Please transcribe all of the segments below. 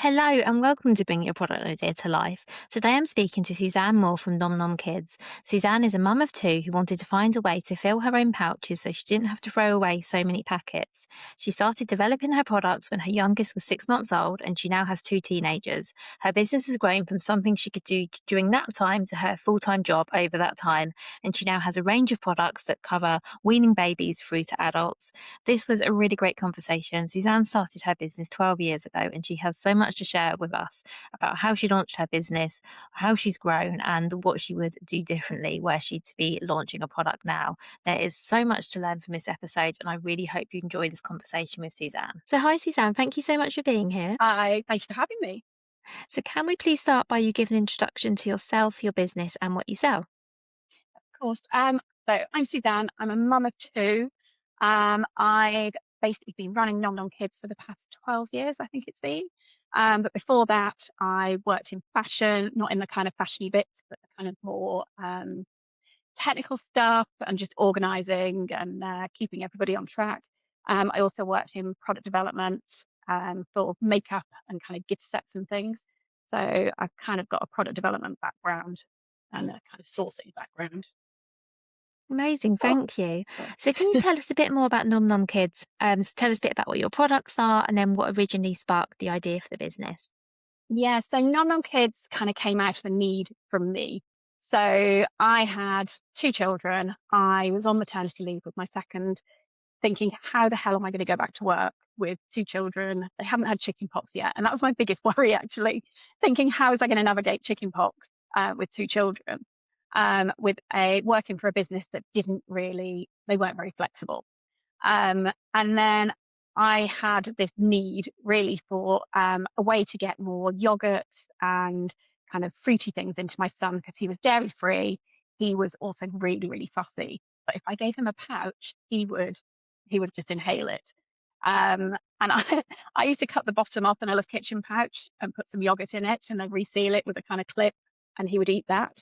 Hello and welcome to Bring Your Product Idea to Life. Today I'm speaking to Suzanne Moore from Nom Nom Kids. Suzanne is a mum of two who wanted to find a way to fill her own pouches so she didn't have to throw away so many packets. She started developing her products when her youngest was 6 months old and she now has two teenagers. Her business has grown from something she could do during that time to her full-time job over that time, and she now has a range of products that cover weaning babies through to adults. This was a really great conversation. Suzanne started her business 12 years ago and she has so much to share with us about how she launched her business, how she's grown, and what she would do differently were she to be launching a product now. There is so much to learn from this episode, and I really hope you enjoy this conversation with Suzanne. So, hi, Suzanne. Thank you so much for being here. Hi, thank you for having me. So, can we please start by you giving an introduction to yourself, your business, and what you sell? Of course. So I'm Suzanne. I'm a mum of two. I've basically been running Nom Nom Kids for the past 12 years, I think it's been. But before that, I worked in fashion, not in the kind of fashiony bits, but the kind of more technical stuff and just organizing and keeping everybody on track. I also worked in product development for makeup and kind of gift sets and things. So I've kind of got a product development background and a kind of sourcing background. Amazing, Oh, thank you. sorry. So, can you tell us a bit more about Nom Nom Kids? Tell us a bit about what your products are and then what originally sparked the idea for the business. Yeah, so Nom Nom Kids kind of came out of a need from me. So I had two children. I was on maternity leave with my second, thinking, how the hell am I going to go back to work with two children? They haven't had chicken pox yet. And that was my biggest worry, actually, thinking, how is I going to navigate chicken pox with two children, with a working for a business that didn't really, they weren't very flexible. And then I had this need really for a way to get more yogurt and kind of fruity things into my son because he was dairy free. He was also really, really fussy. But if I gave him a pouch, he would just inhale it. And I used to cut the bottom off an Ella's Kitchen pouch and put some yogurt in it and then reseal it with a kind of clip, and he would eat that.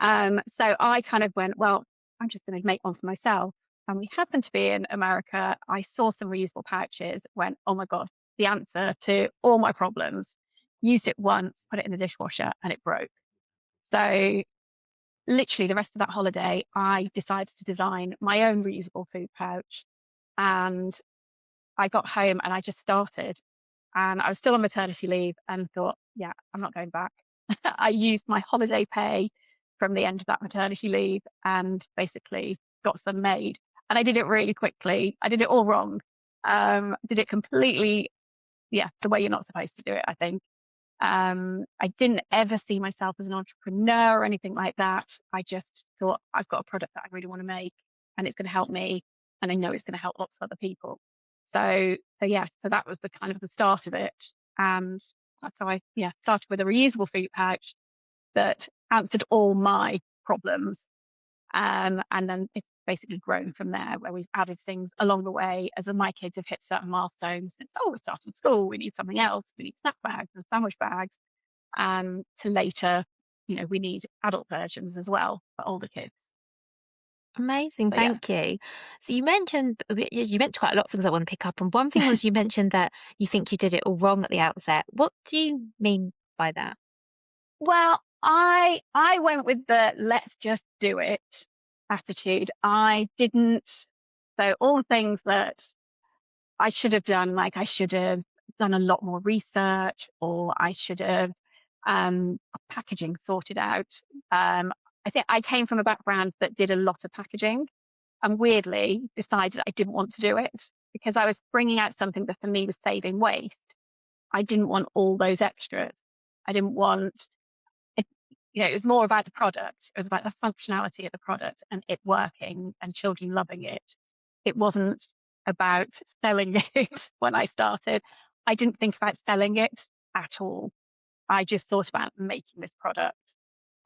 So I kind of went, well, I'm just going to make one for myself. And we happened to be in America. I saw some reusable pouches, went, oh my God, the answer to all my problems. Used it once, put it in the dishwasher, and it broke. So literally the rest of that holiday, I decided to design my own reusable food pouch. And I got home and I just started. And I was still on maternity leave and thought, yeah, I'm not going back. I used my holiday pay from the end of that maternity leave and basically got some made. And I did it really quickly. I did it all wrong. Did it completely, yeah, the way you're not supposed to do it, I think. I didn't ever see myself as an entrepreneur or anything like that. I just thought I've got a product that I really want to make and it's going to help me. And I know it's going to help lots of other people. So yeah, so that was the kind of the start of it. And that's how I, yeah, started with a reusable food pouch that answered all my problems. And then it's basically grown from there, where we've added things along the way as my kids have hit certain milestones. It's, oh, we're starting school, we need something else, we need snack bags and sandwich bags, to later, we need adult versions as well for older kids. Amazing, So yeah. thank you. So you mentioned quite a lot of things I want to pick up on. One thing was you mentioned that you think you did it all wrong at the outset. What do you mean by that? Well, I went with the let's just do it attitude. I didn't, so all the things that I should have done, like I should have done a lot more research, or I should have packaging sorted out. I think I came from a background that did a lot of packaging, and weirdly decided I didn't want to do it because I was bringing out something that for me was saving waste. I didn't want all those extras. I didn't want it, it was more about the product. It was about the functionality of the product and it working and children loving it. It wasn't about selling it when I started. I didn't think about selling it at all. I just thought about making this product,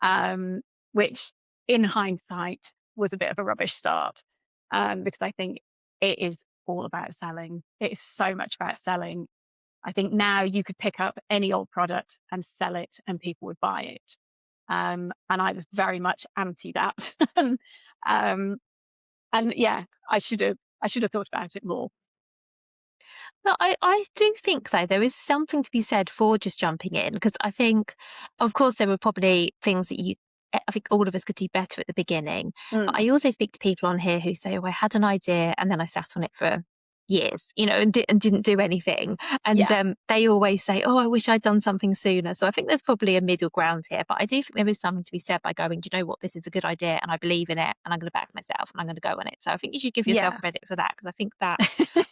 um, which in hindsight was a bit of a rubbish start, because I think it is all about selling. It is so much about selling. I think now you could pick up any old product and sell it and people would buy it. And I was very much anti that. um, and yeah, I should have thought about it more. No, I do think though there is something to be said for just jumping in because I think, of course, there were probably things that I think all of us could do better at the beginning. But Mm, I also speak to people on here who say, "Oh, I had an idea and then I sat on it for years, and didn't do anything." And yeah. they always say, "Oh, I wish I'd done something sooner." So I think there's probably a middle ground here. But I do think there is something to be said by going, "Do you know what? This is a good idea, and I believe in it, and I'm going to back myself, and I'm going to go on it." So I think you should give yourself Yeah. credit for that because I think that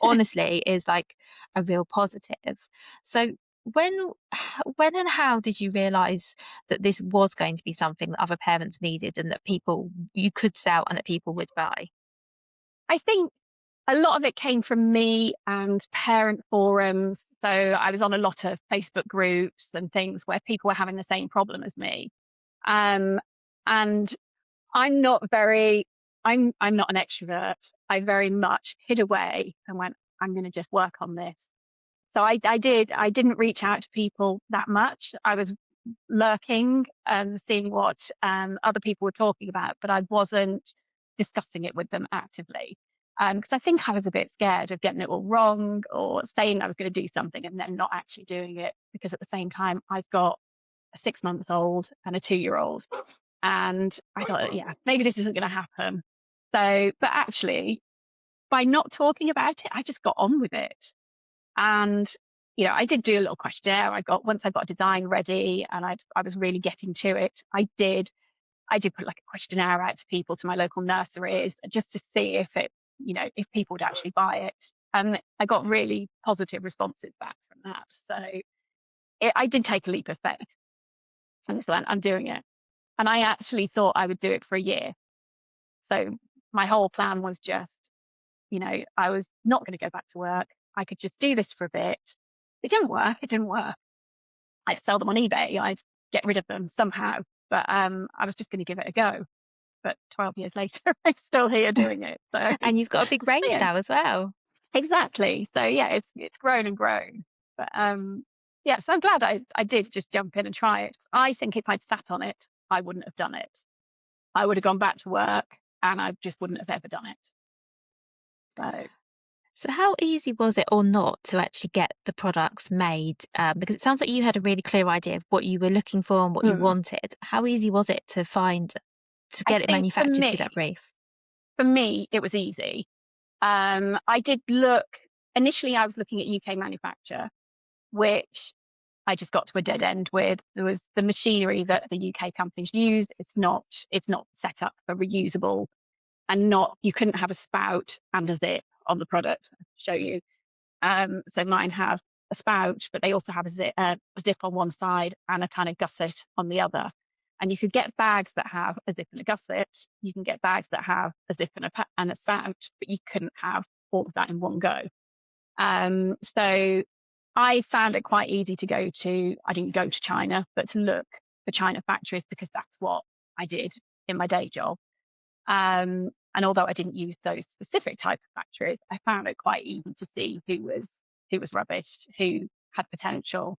honestly is like a real positive. So when when and how did you realize that this was going to be something that other parents needed and that people you could sell and that people would buy? I think a lot of it came from me and parent forums. So I was on a lot of Facebook groups and things where people were having the same problem as me. Um, and I'm not very I'm not an extrovert. I very much hid away and went, I'm gonna just work on this. So I didn't reach out to people that much. I was lurking and seeing what other people were talking about, but I wasn't discussing it with them actively. Because I think I was a bit scared of getting it all wrong or saying I was going to do something and then not actually doing it. Because at the same time, I've got a 6 month old and a 2 year old. And I thought, yeah, maybe this isn't going to happen. So, but actually, by not talking about it, I just got on with it. And, I did do a little questionnaire. Once I got a design ready and I was really getting to it, I did put like a questionnaire out to people, to my local nurseries, just to see if people would actually buy it. And I got really positive responses back from that. So I did take a leap of faith and just went, I'm doing it. And I actually thought I would do it for a year. So my whole plan was just, I was not going to go back to work. I could just do this for a bit. It didn't work. It didn't work. I'd sell them on eBay. I'd get rid of them somehow. But I was just going to give it a go. But 12 years later, I'm still here doing it. So And you've got a big range yeah, now as well. exactly. So yeah, it's grown and grown. But yeah, so I'm glad I did just jump in and try it. I think if I'd sat on it, I wouldn't have done it. I would have gone back to work and I just wouldn't have ever done it. So So how easy was it or not to actually get the products made? Because it sounds like you had a really clear idea of what you were looking for and what you mm, wanted. How easy was it to I get it think manufactured to that brief? for me, it was easy. I did look initially. I was looking at UK manufacture, which I just got to a dead end with. There was the machinery that the UK companies use. It's not set up for reusable, and not you couldn't have a spout and a zip on the product. I'll show you. So mine have a spout, but they also have a zip on one side and a kind of gusset on the other. And you could get bags that have a zip and a gusset. You can get bags that have a zip and a spout, but you couldn't have all of that in one go. So I found it quite easy to go to. I didn't go to China, but to look for China factories because that's what I did in my day job. And although I didn't use those specific type of factories, I found it quite easy to see who was rubbish, who had potential.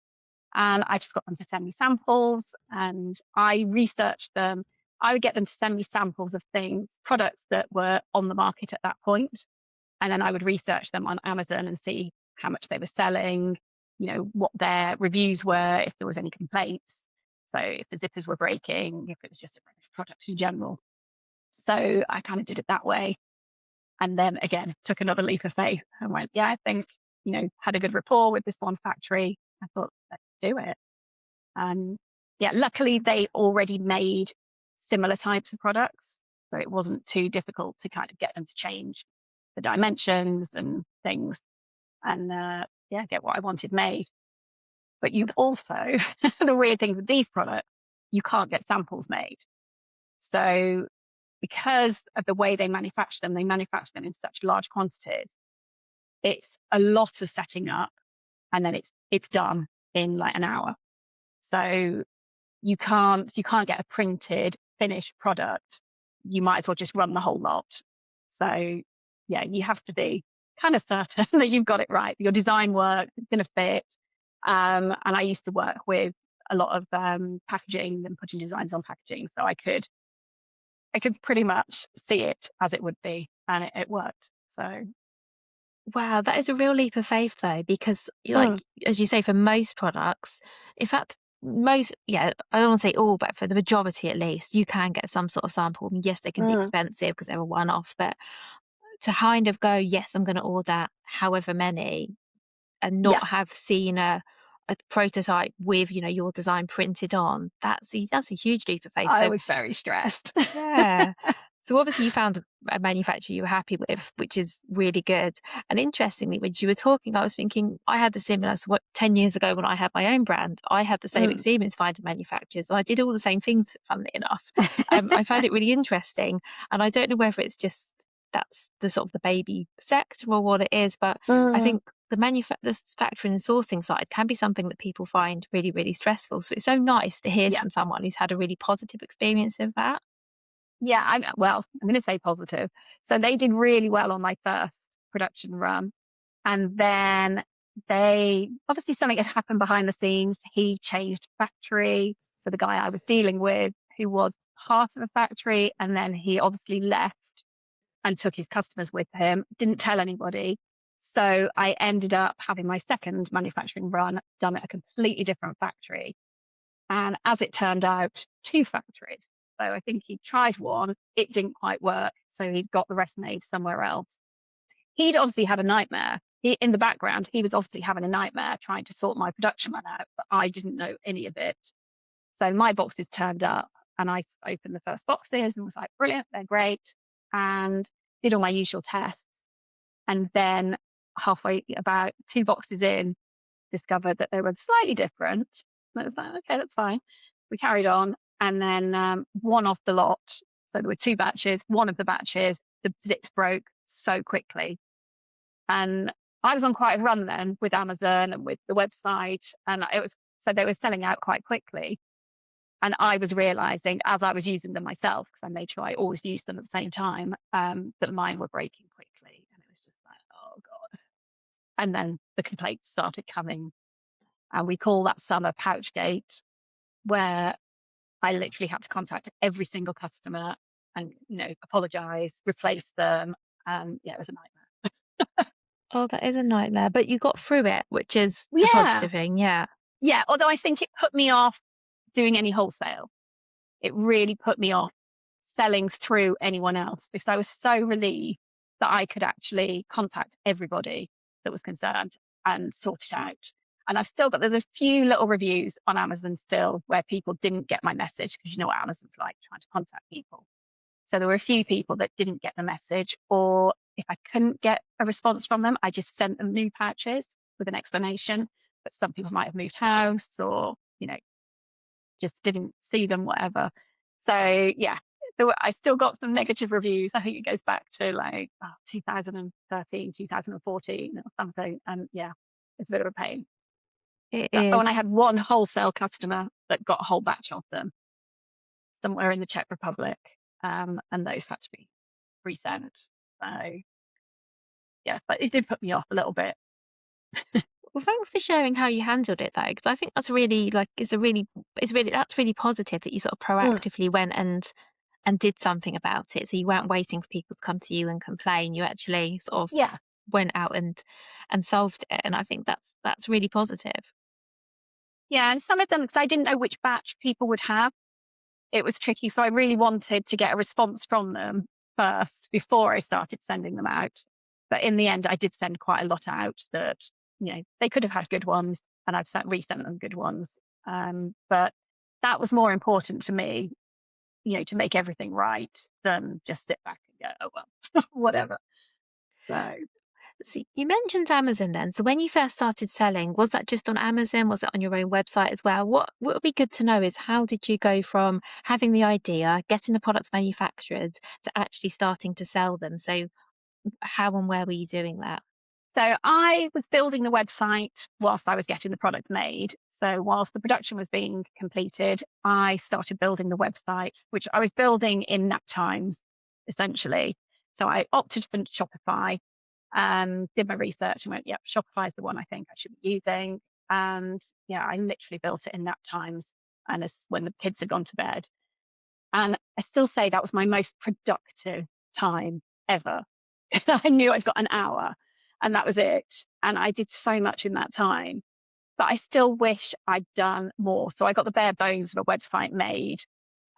And I just got them to send me samples and I researched them. I would get them to send me samples of products that were on the market at that point. And then I would research them on Amazon and see how much they were selling, what their reviews were, if there was any complaints. So if the zippers were breaking, if it was just a rubbish product in general. So I kind of did it that way. And then again, took another leap of faith and went, yeah, I think, had a good rapport with this one factory. I thought, let's do it. And yeah, luckily they already made similar types of products. So it wasn't too difficult to kind of get them to change the dimensions and things and yeah, get what I wanted made. But you also, the weird thing with these products, you can't get samples made. So because of the way they manufacture them in such large quantities. It's a lot of setting up and then it's done in like an hour. So you can't get a printed finished product. You might as well just run the whole lot. So yeah, you have to be kind of certain that you've got it right. Your design works, it's going to fit. And I used to work with a lot of packaging and putting designs on packaging, so I could pretty much see it as it would be, and it worked. So Wow, that is a real leap of faith though, because like Mm, as you say, for most products, in fact, most yeah, I don't want to say all, but for the majority at least, you can get some sort of sample. I mean, yes, they can be mm, expensive because they're a one-off, but to kind of go, yes, I'm going to order however many, and yeah, not have seen a prototype with your design printed on, that's a huge leap of faith. I So was very stressed. yeah. So obviously you found a manufacturer you were happy with, which is really good. And interestingly, when you were talking, I was thinking I had the similar. So what 10 years ago when I had my own brand, I had the same Mm. experience finding manufacturers. And I did all the same things, funnily enough. I found it really interesting. And I don't know whether it's just that's the sort of the baby sector or what it is, but I Mm, think the factoring and sourcing side can be something that people find really, really stressful. So it's so nice to hear yeah. from someone who's had a really positive experience of that. Yeah, I'm gonna say positive. So they did really well on my first production run, and then they obviously something had happened behind the scenes. He changed factory, so the guy I was dealing with, who was part of the factory, and then he obviously left and took his customers with him, didn't tell anybody. So I ended up having my second manufacturing run done at a completely different factory. And as it turned out, two factories. So I think he tried one, it didn't quite work. So he got the rest made somewhere else. He'd obviously had a nightmare. In the background, he was obviously having a nightmare trying to sort my production run out, but I didn't know any of it. So my boxes turned up and I opened the first boxes and was like, brilliant, they're great. And did all my usual tests. And then halfway, about two boxes in, discovered that they were slightly different. And I was like, okay, that's fine. We carried on. And then one off the lot. So there were two batches. One of the batches, the zips broke so quickly. And I was on quite a run then with Amazon and with the website. And it was so they were selling out quite quickly. And I was realizing as I was using them myself, because I made sure I always used them at the same time, that mine were breaking quickly. And it was just like, oh God. And then the complaints started coming. And we call that summer Pouchgate, where I literally had to contact every single customer and, apologize, replace them. Yeah, it was a nightmare. Oh, that is a nightmare, but you got through it, which is the Yeah. positive thing, yeah. Yeah. Although I think it put me off doing any wholesale. It really put me off selling through anyone else because I was so relieved that I could actually contact everybody that was concerned and sort it out. And I've still got, there's a few little reviews on Amazon still where people didn't get my message because you know what Amazon's like trying to contact people. So there were a few people that didn't get the message, or if I couldn't get a response from them, I just sent them new patches with an explanation. But some people might have moved house or, just didn't see them, whatever. So yeah, I still got some negative reviews. I think it goes back to like 2013, 2014 or something. And yeah, it's a bit of a pain. It Oh, and is. I had one wholesale customer that got a whole batch of them somewhere in the Czech Republic. And those had to be resent. So yes, but it did put me off a little bit. Well, thanks for sharing how you handled it though, because I think that's really like it's really that's really positive that you sort of Mm, proactively went and did something about it. So you weren't waiting for people to come to you and complain. You actually sort of yeah. went out and solved it. And I think that's really positive. Yeah. And some of them, because I didn't know which batch people would have, it was tricky. So I really wanted to get a response from them first before I started sending them out. But in the end, I did send quite a lot out that, they could have had good ones and I've resent them good ones. But that was more important to me, to make everything right than just sit back and go, oh, well, whatever. So, So you mentioned Amazon then. So when you first started selling, was that just on Amazon? Was it on your own website as well? What would be good to know is how did you go from having the idea, getting the products manufactured, to actually starting to sell them? So how and where were you doing that? so I was building the website whilst I was getting the product made. So whilst the production was being completed, I started building the website, which I was building in nap times, essentially. So I opted for Shopify, did my research and went, yep, Shopify is the one I think I should be using. And yeah, I literally built it in nap times and as when the kids had gone to bed. And I still say that was my most productive time ever. I knew I'd got an hour. and that was it. And I did so much in that time, but I still wish I'd done more. So I got the bare bones of a website made.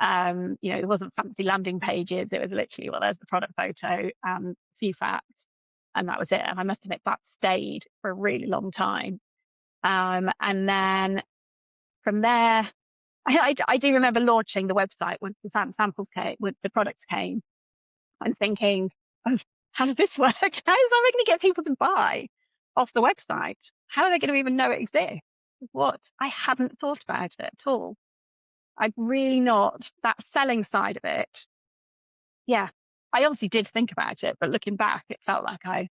It wasn't fancy landing pages. It was literally, well, there's the product photo, a few facts, and that was it. And I must admit that stayed for a really long time. And then from there, I do remember launching the website when the samples came, when the products came, and thinking, oh, how does this work? How am I going to get people to buy off the website? How are they going to even know it exists? What? I hadn't thought about it at all. I'd really not, that selling side of it. Yeah, I obviously did think about it, but looking back, it felt like I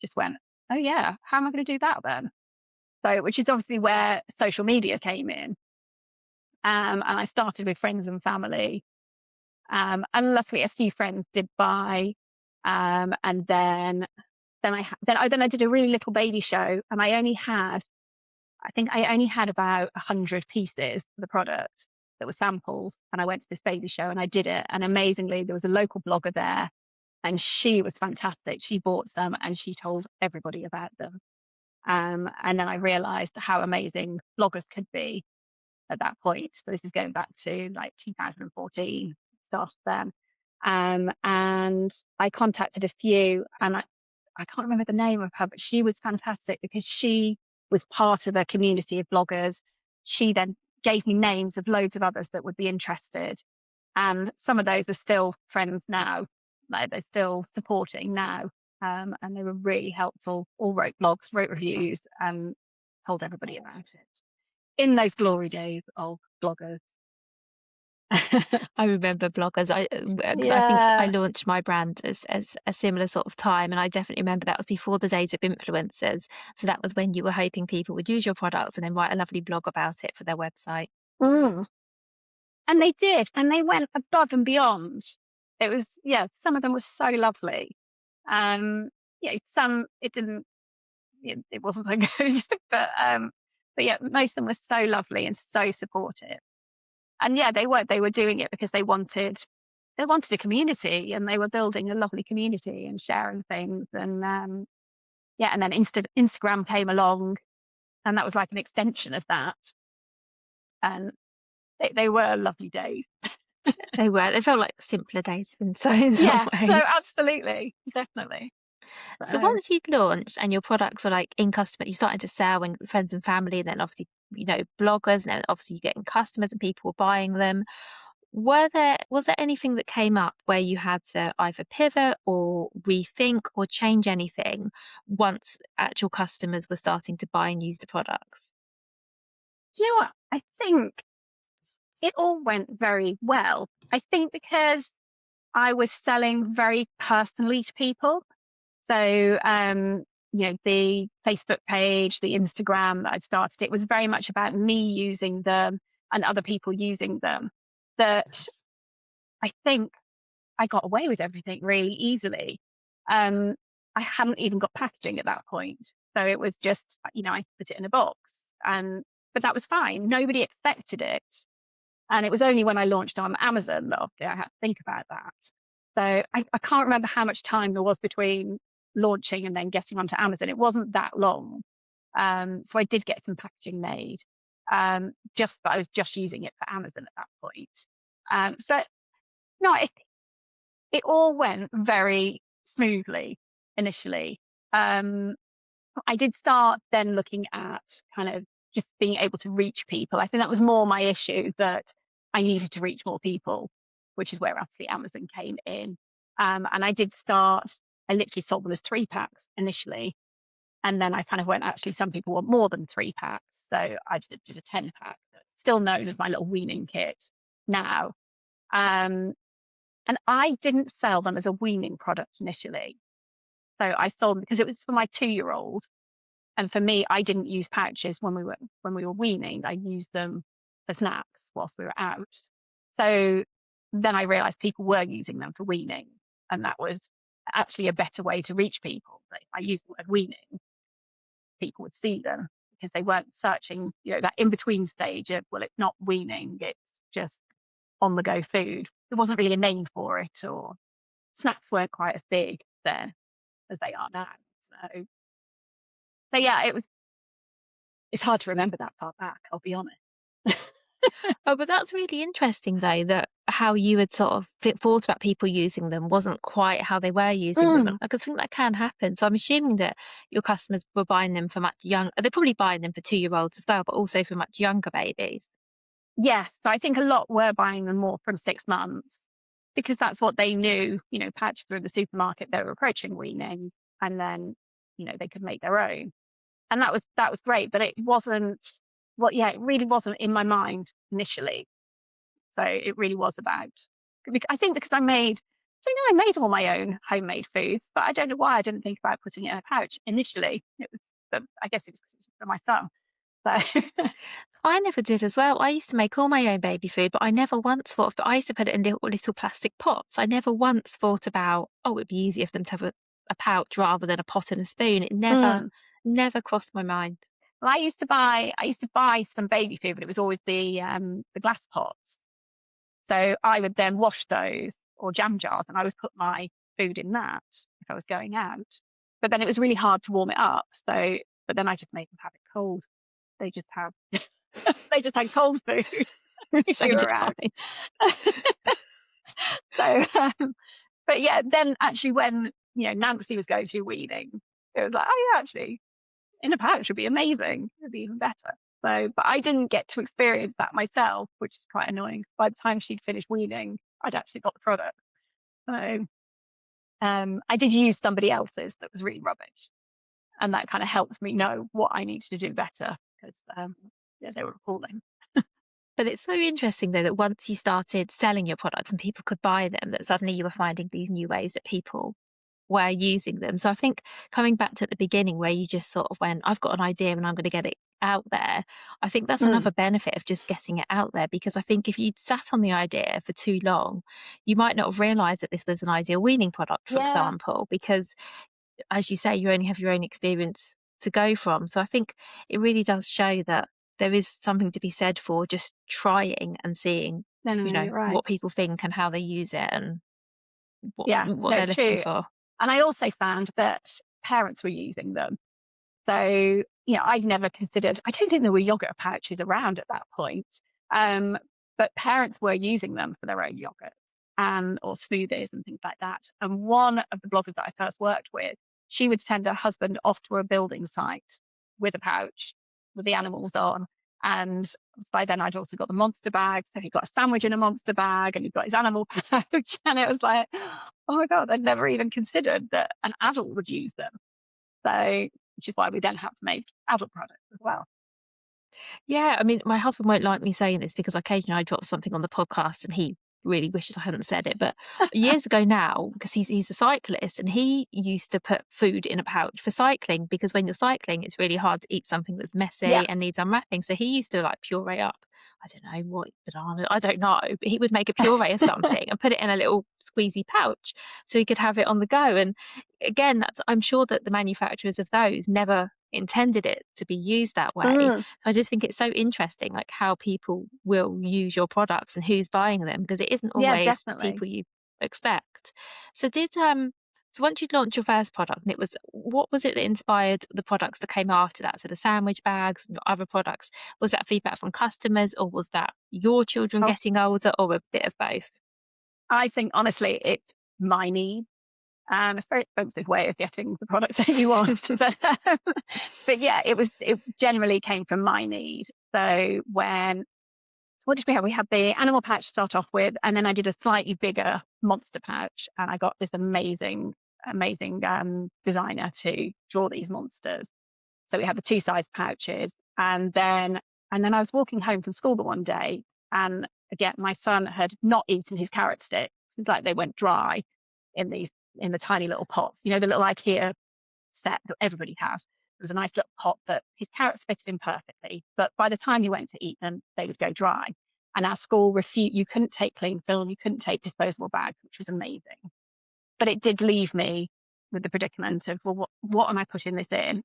just went, oh yeah, how am I going to do that then? So, which is obviously where social media came in. And I started with friends and family. And luckily a few friends did buy. And then I did a really little baby show, and I think I only had about 100 pieces of the product that were samples. And I went to this baby show and I did it. And amazingly, there was a local blogger there, and she was fantastic. She bought some and she told everybody about them. And then I realized how amazing bloggers could be at that point. So this is going back to like 2014, started then. And I contacted a few, and I can't remember the name of her, but she was fantastic because she was part of a community of bloggers. She then gave me names of loads of others that would be interested. And some of those are still friends now, like they're still supporting now. And they were really helpful, all wrote blogs, wrote reviews, and told everybody about it in those glory days of bloggers. I remember bloggers. Because I think I Yeah. launched my brand as a similar sort of time, and I definitely remember that was before the days of influencers. So that was when you were hoping people would use your product and then write a lovely blog about it for their website. Mm. And they did, and they went above and beyond. It was, yeah, some of them were so lovely. Um, some it didn't, it wasn't so good, but yeah, most of them were so lovely and so supportive. And yeah, they were doing it because they wanted a community, and they were building a lovely community and sharing things. And yeah, and then Instagram came along, and that was like an extension of that. And they were lovely days. They were. They felt like simpler days in some Yeah, no, ways. absolutely, definitely. So So, once you'd launched and your products were like in customer, you started to sell and friends and family, and then obviously, bloggers, and then obviously you're getting customers and people were buying them. Was there anything that came up where you had to either pivot or rethink or change anything once actual customers were starting to buy and use the products? you know what? I think it all went very well. I think because I was selling very personally to people. So, the Facebook page, the Instagram that I'd started, it was very much about me using them and other people using them. That I think I got away with everything really easily. Um, I hadn't even got packaging at that point. So it was just, I put it in a box, and but that was fine. Nobody expected it. And it was only when I launched on Amazon that obviously I had to think about that. So I can't remember how much time there was between launching and then getting onto Amazon. It wasn't that long. So I did get some packaging made. Just but I was just using it for Amazon at that point. But no, it all went very smoothly initially. Um, I did start then looking at kind of just being able to reach people. I think that was more my issue, that I needed to reach more people, which is where obviously Amazon came in. And I literally sold them as 3 packs initially. And then I kind of went, actually, some people want more than 3 packs. So I did a 10 pack, still known as my little weaning kit now. Um, and I didn't sell them as a weaning product initially. So I sold them because it was for my 2-year-old. And for me, I didn't use pouches when we were weaning. I used them for snacks whilst we were out. So then I realized people were using them for weaning, and that was actually a better way to reach people. That if I used the word weaning, people would see them, because they weren't searching, that in between stage of, well, it's not weaning, it's just on the go food. There wasn't really a name for it, or snacks weren't quite as big then as they are now. So So yeah, it's hard to remember that far back, I'll be honest. Oh, but that's really interesting though, that how you had sort of thought about people using them wasn't quite how they were using them. Mm. Because I think that can happen. So I'm assuming that your customers were buying them for much young they're probably buying them for 2-year-olds as well, but also for much younger babies. Yes, so I think a lot were buying them more from 6 months because that's what they knew, patches through the supermarket, they were approaching weaning, and then, they could make their own. And that was great, but it wasn't well, yeah, it really wasn't in my mind initially. So it really was about I think because I made all my own homemade foods, but I don't know why I didn't think about putting it in a pouch initially. But I guess it was 'cause it's for my son. So I never did as well. I used to make all my own baby food, but I never once thought of I used to put it in little plastic pots. I never once thought about, oh, it'd be easier for them to have a pouch rather than a pot and a spoon. It never, mm. never crossed my mind. Well, I used to buy some baby food, but it was always the glass pots. So I would then wash those or jam jars, and I would put my food in that if I was going out. But then it was really hard to warm it up. But then I just made them have it cold. They just have they just had cold food if So you did were I. out. So, but yeah, then actually when Nancy was going through weaning, it was like, oh yeah, actually in a pouch would be amazing. It'd be even better. So, but I didn't get to experience that myself, which is quite annoying. By the time she'd finished weaning, I'd actually got the product. So, I did use somebody else's that was really rubbish, and that kind of helped me know what I needed to do better because, yeah, they were appalling. But it's so interesting though that once you started selling your products and people could buy them, that suddenly you were finding these new ways that people were using them. So I think coming back to the beginning where you just sort of went, I've got an idea and I'm going to get it out there. I think that's Mm, another benefit of just getting it out there because I think if you'd sat on the idea for too long, you might not have realized that this was an ideal weaning product, for yeah, example, because as you say, you only have your own experience to go from. So I think it really does show that there is something to be said for just trying and seeing, no, no, no, you're right. what people think and how they use it and what Yeah, what no, they're it's looking true. for. And I also found that parents were using them. So, I'd never considered I don't think there were yogurt pouches around at that point. Um, but parents were using them for their own yogurt and or smoothies and things like that. And one of the bloggers that I first worked with, she would send her husband off to a building site with a pouch with the animals on. And by then I'd also got the monster bag. So he got a sandwich in a monster bag and he got his animal pouch. And it was like, oh my God, I'd never even considered that an adult would use them. So, which is why we then have to make adult products as well. Yeah, I mean, my husband won't like me saying this because occasionally I drop something on the podcast and he really wishes I hadn't said it. But years ago now, because he's a cyclist and he used to put food in a pouch for cycling because when you're cycling, it's really hard to eat something that's Yeah. messy and needs unwrapping. So he used to like puree up. I don't know what banana, I don't know, but he would make a puree of something and put it in a little squeezy pouch so he could have it on the go. And again, I'm sure that the manufacturers of those never intended it to be used that way. Mm, So I just think it's so interesting, like how people will use your products and who's buying them because it isn't yeah, always the definitely. people you expect. So so once you'd launched your first product and what was it that inspired the products that came after that? So the sandwich bags and your other products, was that feedback from customers or was that your children Oh, getting older or a bit of both? I think honestly, it's my need. And it's a very expensive way of getting the products that you want. But yeah, it generally came from my need. So what did we have? We had the animal pouch to start off with, and then I did a slightly bigger monster pouch, and I got this amazing designer to draw these monsters. So we had the two size pouches, and then I was walking home from school the one day, and again my son had not eaten his carrot sticks. It's like they went dry in the tiny little pots, the little IKEA set that everybody has. It was a nice little pot that his carrots fitted in perfectly, but by the time he went to eat them, they would go dry. And our school refused. You couldn't take cling film, you couldn't take disposable bags, which was amazing. But it did leave me with the predicament of, well, what am I putting this in? And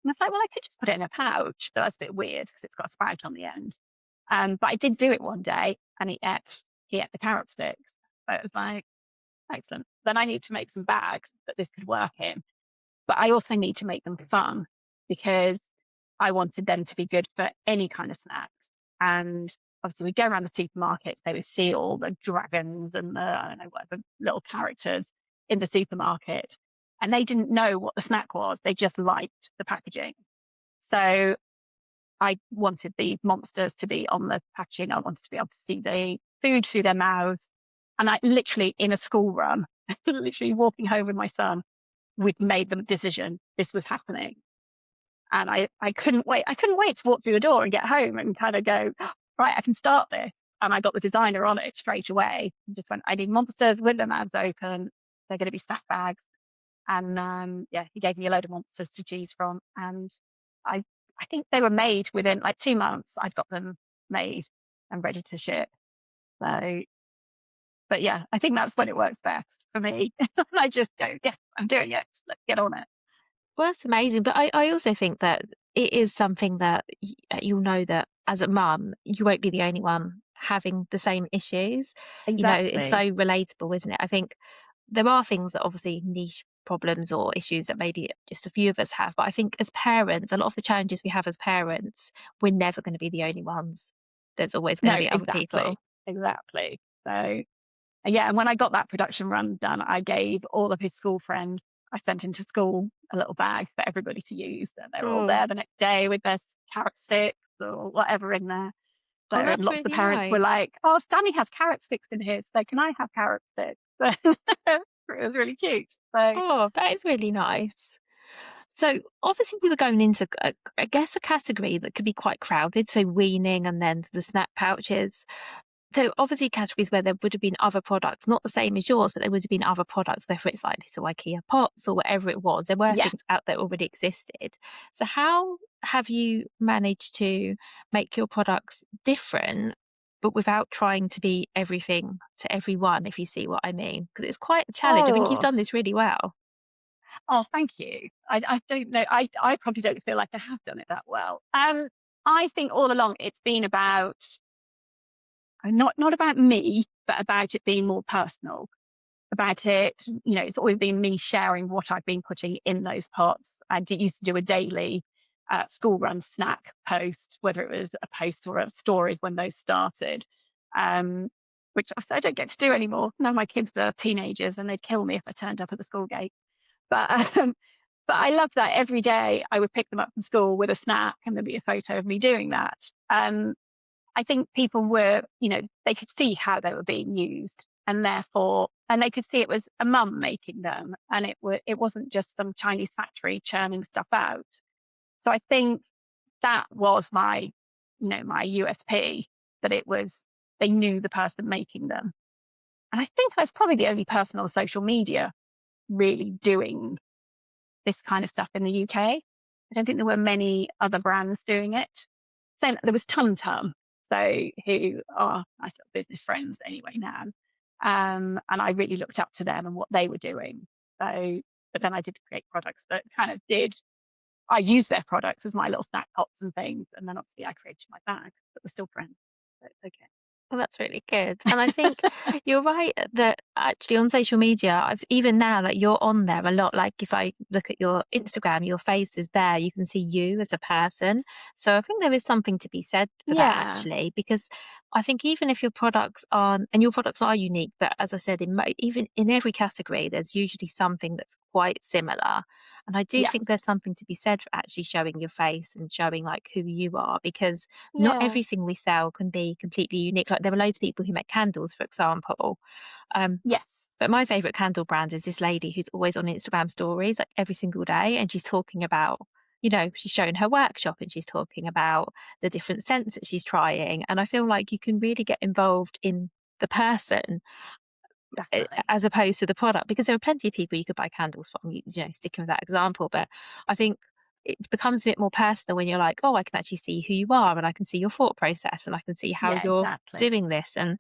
it's like, well, I could just put it in a pouch, but that's a bit weird because it's got a spout on the end. But I did do it one day, and he ate the carrot sticks. So it was like, excellent. Then I need to make some bags that this could work in, but I also need to make them fun. because I wanted them to be good for any kind of snacks. And obviously, we go around the supermarkets, they would see all the dragons and the, I don't know, whatever little characters in the supermarket. And they didn't know what the snack was. They just liked the packaging. So I wanted these monsters to be on the packaging. I wanted to be able to see the food through their mouths. And I literally, in a school run, literally walking home with my son, we'd made the decision this was happening. And I couldn't wait. I couldn't wait to walk through the door and get home and kind of go, right, I can start this. And I got the designer on it straight away. And just went, I need monsters with their mouths open. They're going to be snack bags. And yeah, he gave me a load of monsters to choose from. And I I think they were made within like 2 months. I'd got them made and ready to ship. So, but yeah, I think that's when it works best for me. I just go, yes, I'm doing it. Let's get on it. Well, that's amazing. But I also think that it is something that you'll know that as a mum, you won't be the only one having the same issues. You know, it's so Exactly. relatable, isn't it? I think there are things that obviously niche problems or issues that maybe just a few of us have. But I think as parents, a lot of the challenges we have as parents, we're never going to be the only ones. There's always going No, to be other people. exactly. Exactly. So, yeah, and when I got that production run done, I gave all of his school friends, I sent into school a little bag for everybody to use. And they were all Oh, there the next day with their carrot sticks or whatever in there. So, oh, and that's lots of really parents were nice. like, oh, Stanley has carrot sticks in his, so can I have carrot sticks? It was really cute. So, Oh, that is really nice. So obviously we were going into, I guess, a category that could be quite crowded. So weaning and then the snack pouches. There are obviously categories where there would have been other products, not the same as yours, but there would have been other products, whether it's like little IKEA pots or whatever it was. There were yeah. things out there already existed. So how have you managed to make your products different, but without trying to be everything to everyone, if you see what I mean? Because it's quite a challenge. I think you've Oh, done this really well. oh, thank you. I don't know. I probably don't feel like I have done it that well. I think all along it's been about not about me, but about it being more personal. About it, it's always been me sharing what I've been putting in those pots. Used to do a daily school run snack post, whether it was a post or a stories when those started, um, which I don't get to do anymore. Now my kids are teenagers and they'd kill me if I turned up at the school gate. But but I love that every day I would pick them up from school with a snack and there'd be a photo of me doing that. I think people were, they could see how they were being used and therefore, and they could see it was a mum making them and it wasn't just some Chinese factory churning stuff out. So I think that was my USP, that it was, they knew the person making them. And I think I was probably the only person on social media really doing this kind of stuff in the UK. I don't think there were many other brands doing it. Same, there was Tum Tum, so who are nice little business friends anyway now. And I really looked up to them and what they were doing. So, but then I did create products that kind of did. I used their products as my little snack pots and things, and then obviously I created my bag, but we're still friends, so it's okay. Well, that's really good. And I think you're right that actually on social media, even now that you're on there a lot, like if I look at your Instagram, your face is there, you can see you as a person. So I think there is something to be said for that Yeah, actually, because I think even if your products aren't, and your products are unique, but as I said, even in every category, there's usually something that's quite similar. And I do yeah, think there's something to be said for actually showing your face and showing like who you are, because not yeah, everything we sell can be completely unique. Like there are loads of people who make candles, for example. Um, yes, but my favourite candle brand is this lady who's always on Instagram stories, like every single day, and she's talking about, she's showing her workshop and she's talking about the different scents that she's trying. And I feel like you can really get involved in the person definitely. as opposed to the product, because there are plenty of people you could buy candles from, sticking with that example. But I think it becomes a bit more personal when you're like, oh, I can actually see who you are and I can see your thought process and I can see how Yeah, you're exactly. doing this. And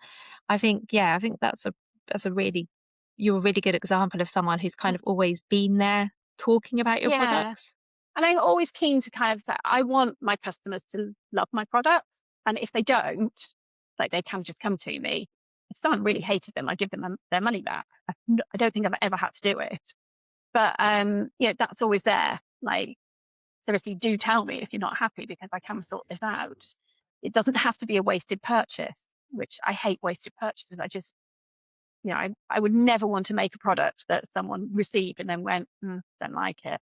I think that's a really, you're a really good example of someone who's kind of always been there talking about your Yeah. products. And I'm always keen to kind of say, I want my customers to love my products. And if they don't, like they can just come to me. If someone really hated them, I give them their money back. I don't think I've ever had to do it, but that's always there. Like, seriously do tell me if you're not happy because I can sort this out. It doesn't have to be a wasted purchase, which I hate wasted purchases. I just, I would never want to make a product that someone received and then went, don't like it.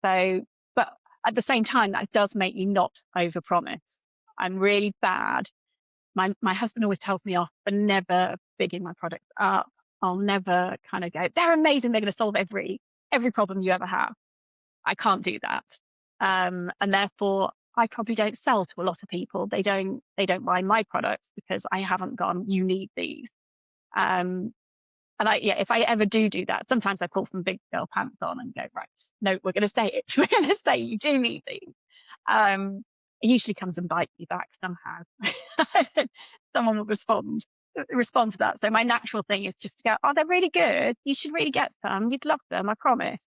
So, but at the same time, that does make me not overpromise. I'm really bad. My husband always tells me off for never bigging my products up. I'll never kind of go, they're amazing, they're going to solve every problem you ever have. I can't do that. And therefore I probably don't sell to a lot of people. They don't buy my products because I haven't gone, you need these. Um, and if I ever do that, sometimes I pull some big girl pants on and go, right, no, we're going to say it. We're going to say you do need these. It usually comes and bites me back somehow. Someone will respond to that. So my natural thing is just to go, oh, they're really good. You should really get some. You'd love them, I promise.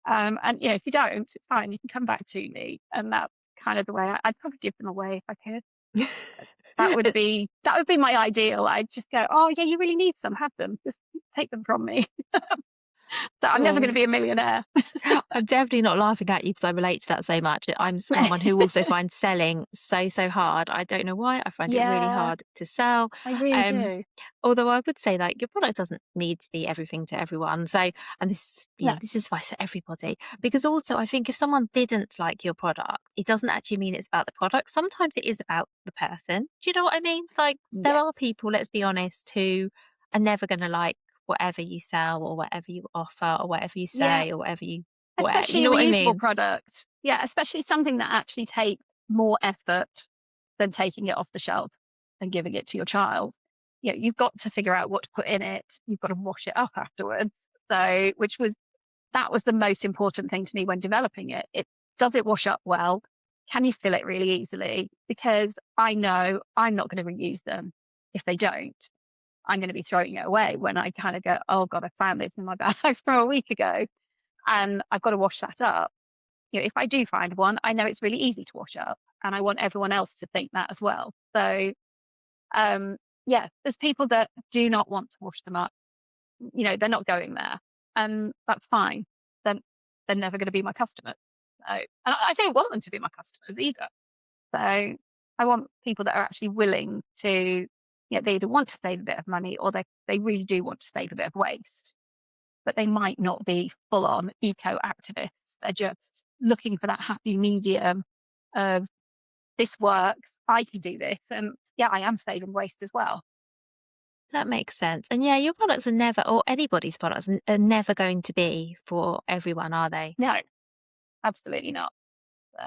And if you don't, it's fine. You can come back to me. And that's kind of the way I'd probably give them away if I could. That would It's be my ideal. I'd just go, oh yeah, you really need some, have them. Just take them from me. So I'm never going to oh. be a millionaire. I'm definitely not laughing at you because I relate to that so much. I'm someone who also finds selling so hard. I don't know why. I find it really Yeah, hard to sell. I really Um, do. Although I would say like your product doesn't need to be everything to everyone. So, and this, No, this is advice for everybody because also I think if someone didn't like your product, it doesn't actually mean it's about the product. Sometimes it is about the person. Do you know what I mean? Like there yeah, are people, let's be honest, who are never going to like whatever you sell or whatever you offer or whatever you yeah. say or whatever you wear. You Especially a know what I reusable mean? product. Yeah, especially something that actually takes more effort than taking it off the shelf and giving it to your child. You've got to figure out what to put in it. You've got to wash it up afterwards. So, that was the most important thing to me when developing it. Does it wash up well? Can you fill it really easily? Because I know I'm not going to reuse them if they don't. I'm going to be throwing it away when I kind of go, oh God, I found this in my bag from a week ago and I've got to wash that up. If I do find one, I know it's really easy to wash up, and I want everyone else to think that as well. So, um, there's people that do not want to wash them up. They're not going there, and that's fine. Then they're never going to be my customers. So, and I don't want them to be my customers either. So, I want people that are actually willing to, they either want to save a bit of money or they really do want to save a bit of waste, but they might not be full on eco activists. They're just looking for that happy medium of this works, I can do this. And yeah, I am saving waste as well. That makes sense. And yeah, your products are never, or anybody's products are never going to be for everyone, are they? No, absolutely not. So,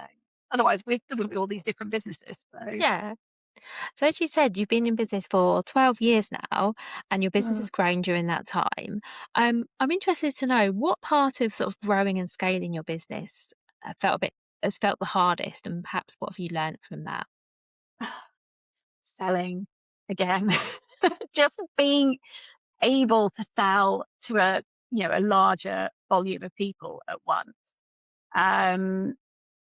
otherwise, there wouldn't be all these different businesses. So, Yeah. So as you said, you've been in business for 12 years now and your business mm, has grown during that time. I'm interested to know what part of sort of growing and scaling your business has felt the hardest and perhaps what have you learned from that? selling again, just being able to sell to a larger volume of people at once. Um,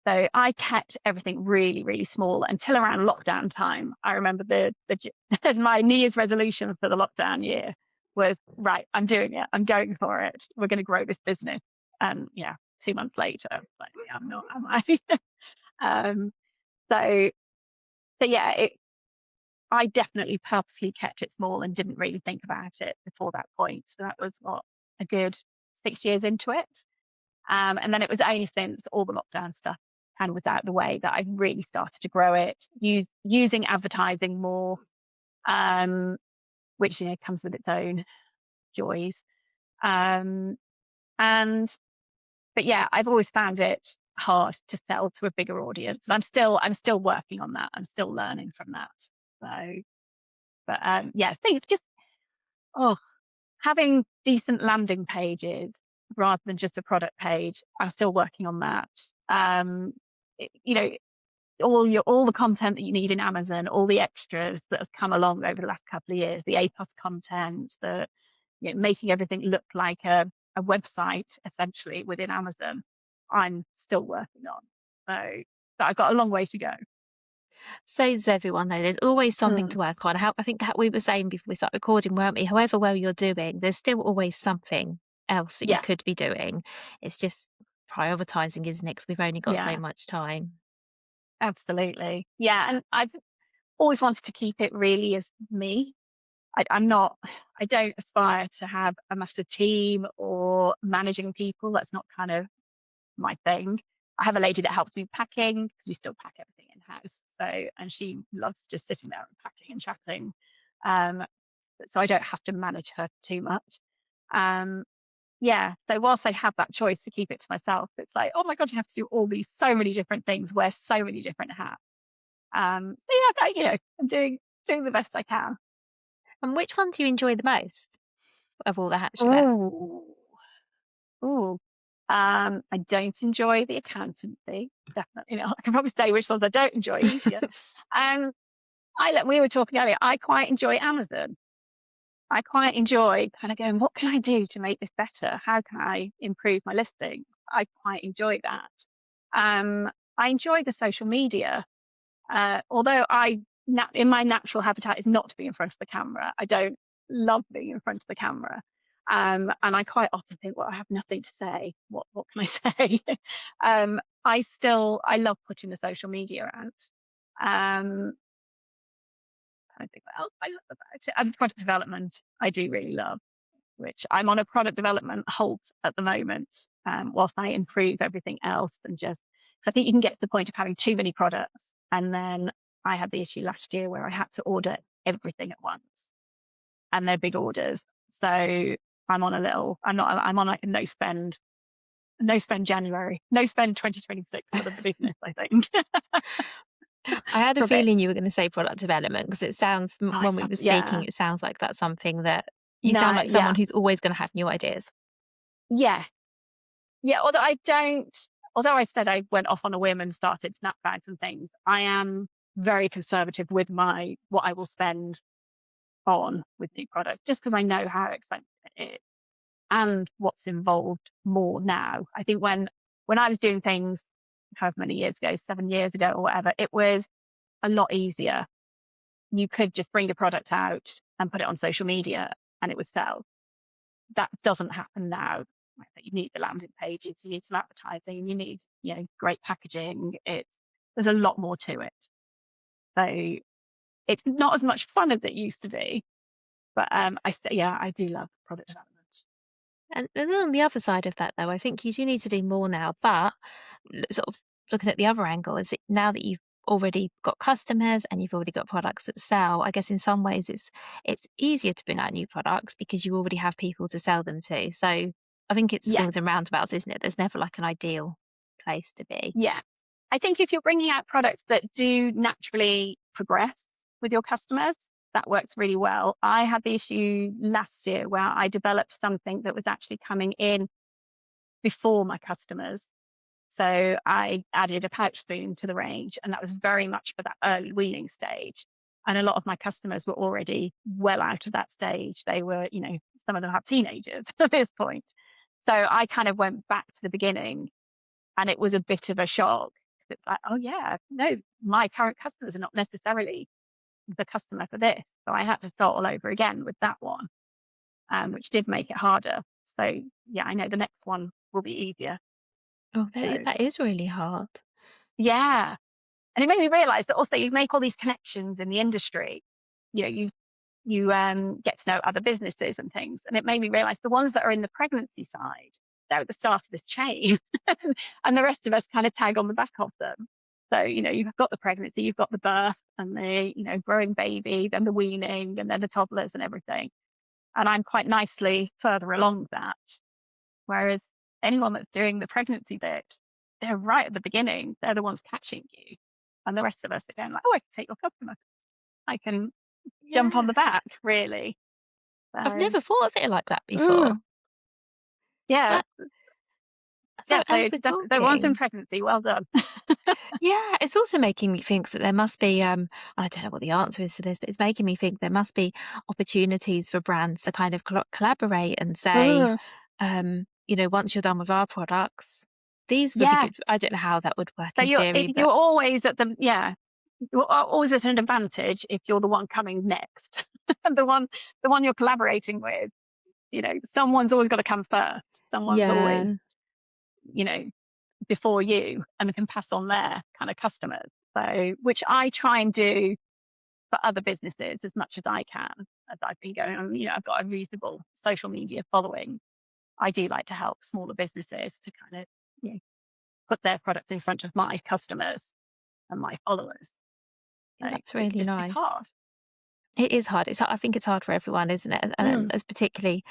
So I kept everything really, really small until around lockdown time. I remember my New Year's resolution for the lockdown year was, right, I'm doing it. I'm going for it. We're going to grow this business. And yeah, 2 months later, like, yeah, I'm not, am I? um, so, so yeah, I definitely purposely kept it small and didn't really think about it before that point. So that was a good 6 years into it. And then it was only since all the lockdown stuff kind of was out of the way that I really started to grow it, using advertising more, um, which comes with its own joys. Um, and but yeah, I've always found it hard to sell to a bigger audience. I'm still working on that. I'm still learning from that. So, but yeah, things just oh having decent landing pages rather than just a product page. I'm still working on that. Um, you know, all the content that you need in Amazon, all the extras that have come along over the last couple of years, the A plus content, making everything look like a website essentially within Amazon. I'm still working on. So, but I've got a long way to go. So does everyone though. There's always something Mm, to work on. How I think how we were saying before we start recording, weren't we? However well you're doing, there's still always something else that you yeah, could be doing. It's just prioritising, isn't it? 'Cause we've only got so Yeah, much time. absolutely. Yeah, and I've always wanted to keep it really as me. I'm not, I don't aspire to have a massive team or managing people. That's not kind of my thing. I have a lady that helps me packing because we still pack everything in house. So, and she loves just sitting there and packing and chatting. Um, so I don't have to manage her too much. Um, yeah. So whilst I have that choice to keep it to myself, it's like, oh my God, you have to do all these so many different things, wear so many different hats. So yeah, I'm doing the best I can. And which one do you enjoy the most of all the hats you wear? Oh, oh. I don't enjoy the accountancy. Definitely not. I can probably say which ones I don't enjoy easier. Um, we were talking earlier. I quite enjoy Amazon. I quite enjoy kind of going, what can I do to make this better? How can I improve my listing? I quite enjoy that. I enjoy the social media. Although in my natural habitat is not to be in front of the camera. I don't love being in front of the camera. And I quite often think, well, I have nothing to say. What can I say? I love putting the social media out. I think what else I love about it. And product development, I do really love, which I'm on a product development halt at the moment, whilst I improve everything else and just, because I think you can get to the point of having too many products. And then I had the issue last year where I had to order everything at once and they're big orders. So I'm on like a no spend January, no spend 2026 for the business, I think. I had a For a bit. feeling you were gonna say product development because it sounds Oh, I when we love, were speaking, yeah. it sounds like that's something that you sound No, like someone yeah. who's always gonna have new ideas. Yeah. Yeah, although I said I went off on a whim and started snap bags and things, I am very conservative with my what I will spend on with new products, just because I know how expensive it is and what's involved more now. I think when I was doing things however many years ago, 7 years ago or whatever, it was a lot easier. You could just bring the product out and put it on social media and it would sell. That doesn't happen now. Like, you need the landing pages, you need some advertising, you need, great packaging. There's a lot more to it. So it's not as much fun as it used to be. But I do love product development. And then on the other side of that, though, I think you do need to do more now. But sort of looking at the other angle, is it now that you've already got customers and you've already got products that sell? I guess in some ways it's easier to bring out new products because you already have people to sell them to. So I think it's Yes, swings and roundabouts, isn't it? There's never like an ideal place to be. yeah. I think if you're bringing out products that do naturally progress with your customers, that works really well. I had the issue last year where I developed something that was actually coming in before my customers. So I added a pouch spoon to the range, and that was very much for that early weaning stage. And a lot of my customers were already well out of that stage. They were, some of them have teenagers at this point. So I kind of went back to the beginning, and it was a bit of a shock. It's like, oh yeah, no, my current customers are not necessarily the customer for this. So I had to start all over again with that one, which did make it harder. So yeah, I know the next one will be easier. Oh, So that is really hard. yeah. And it made me realize that also you make all these connections in the industry. You get to know other businesses and things. And it made me realize the ones that are in the pregnancy side, they're at the start of this chain. And the rest of us kind of tag on the back of them. So, you've got the pregnancy, you've got the birth and the, growing baby, then the weaning, and then the toddlers and everything. And I'm quite nicely further along that. Whereas anyone that's doing the pregnancy bit, they're right at the beginning. They're the ones catching you. And the rest of us are going like, oh, I can take your customer. I can jump on Yeah. the back, really. I've So, never thought of it like that mm, before. yeah, That so yeah. as So we're the ones in talking, pregnancy, well done. yeah, it's also making me think that there must be, I don't know what the answer is to this, but it's making me think there must be opportunities for brands to kind of collaborate and say, Mm, once you're done with our products, these would be yeah. good. I don't know how that would work So in theory, you're but always at the yeah. You're always at an advantage if you're the one coming next, the one you're collaborating with. Someone's always got to come first. Someone's always, yeah. before you and can pass on their kind of customers. So, which I try and do for other businesses as much as I can. As I've been going on, I've got a reasonable social media following. I do like to help smaller businesses to kind of, put their products in front of my customers and my followers. Yeah, So that's it's really just, it's nice. hard. It is hard. I think it's hard for everyone, isn't it? And Mm, as particularly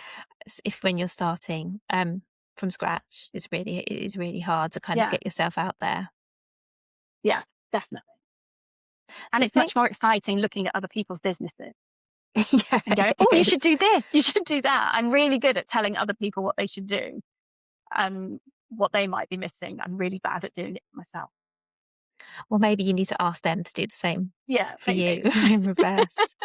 if when you're starting from scratch, it is really hard to kind of yeah, get yourself out there. yeah, definitely. And So it's much more exciting looking at other people's businesses yeah, and going, oh, you it should is. do this, you should do that. I'm really good at telling other people what they should do, what they might be missing. I'm really bad at doing it myself. Well, maybe you need to ask them to do the same Yeah, for you maybe. in reverse.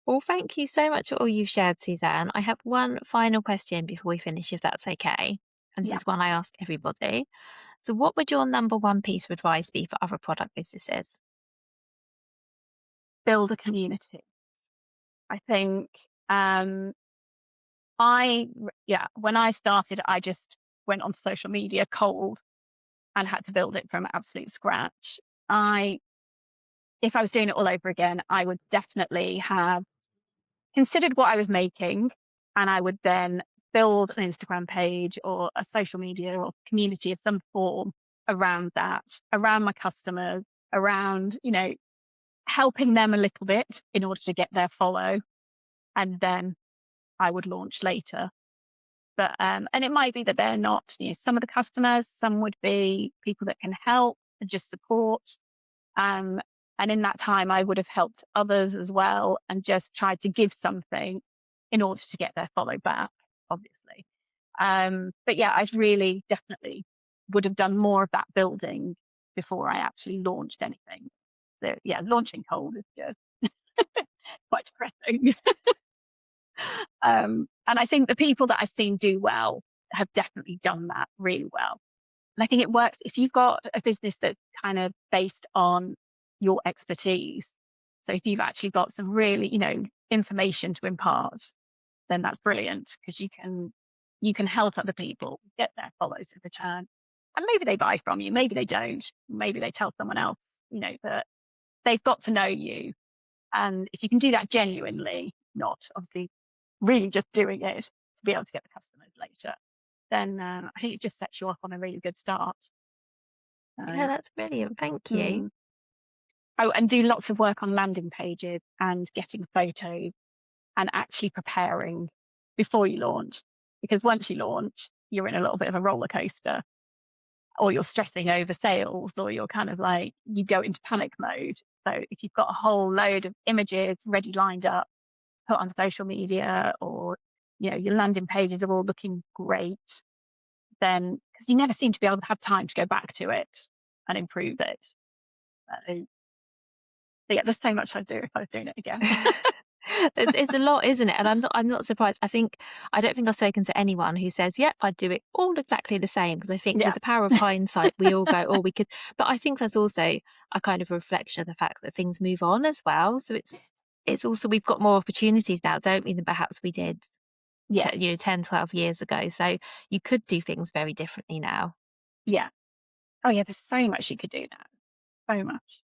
Well, thank you so much for all you've shared, Suzanne. I have one final question before we finish, if that's okay. And this Yeah, is one I ask everybody. So, what would your number one piece of advice be for other product businesses? build a community. I think when I started, I just went on social media cold and had to build it from absolute scratch. I, if I was doing it all over again, I would definitely have considered what I was making, and I would then build an Instagram page or a social media or community of some form around that, around my customers, around, helping them a little bit in order to get their follow, and then I would launch later. But and it might be that they're not, some of the customers, some would be people that can help and just support. Um, and in that time, I would have helped others as well and just tried to give something in order to get their follow back, obviously. But yeah, I really definitely would have done more of that building before I actually launched anything. So yeah, launching cold is just quite depressing. And I think the people that I've seen do well have definitely done that really well. And I think it works if you've got a business that's kind of based on your expertise. So if you've actually got some really, information to impart, then that's brilliant because you can help other people get their follows in return. And maybe they buy from you, maybe they don't, maybe they tell someone else, but they've got to know you. And if you can do that genuinely, not obviously really just doing it to be able to get the customers later, then I think it just sets you off on a really good start. Yeah, So, that's brilliant. Thank you. mm. Oh, and do lots of work on landing pages and getting photos and actually preparing before you launch. Because once you launch, you're in a little bit of a roller coaster, or you're stressing over sales, or you're kind of like, you go into panic mode. So if you've got a whole load of images ready lined up, put on social media, or your landing pages are all looking great, then because you never seem to be able to have time to go back to it and improve it. So, yeah, there's so much I'd do if I was doing it again. It's a lot, isn't it? And I'm not surprised. I don't think I've spoken to anyone who says, "Yep, I'd do it all exactly the same." Because I think with Yeah, the power of hindsight, we all go, "Oh, we could." But I think that's also a kind of reflection of the fact that things move on as well. So it's also we've got more opportunities now, don't we, than perhaps we did, yeah, 10, 12 years ago. So you could do things very differently now. yeah. Oh yeah, there's so much you could do now. So much.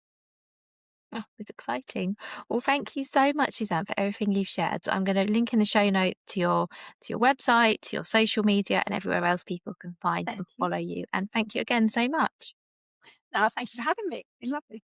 Oh, it's exciting. Well, thank you so much, Suzanne, for everything you've shared. So I'm going to link in the show note to your website, to your social media, and everywhere else people can find Thank and you. follow you. And thank you again so much. Thank you for having me. It's been lovely.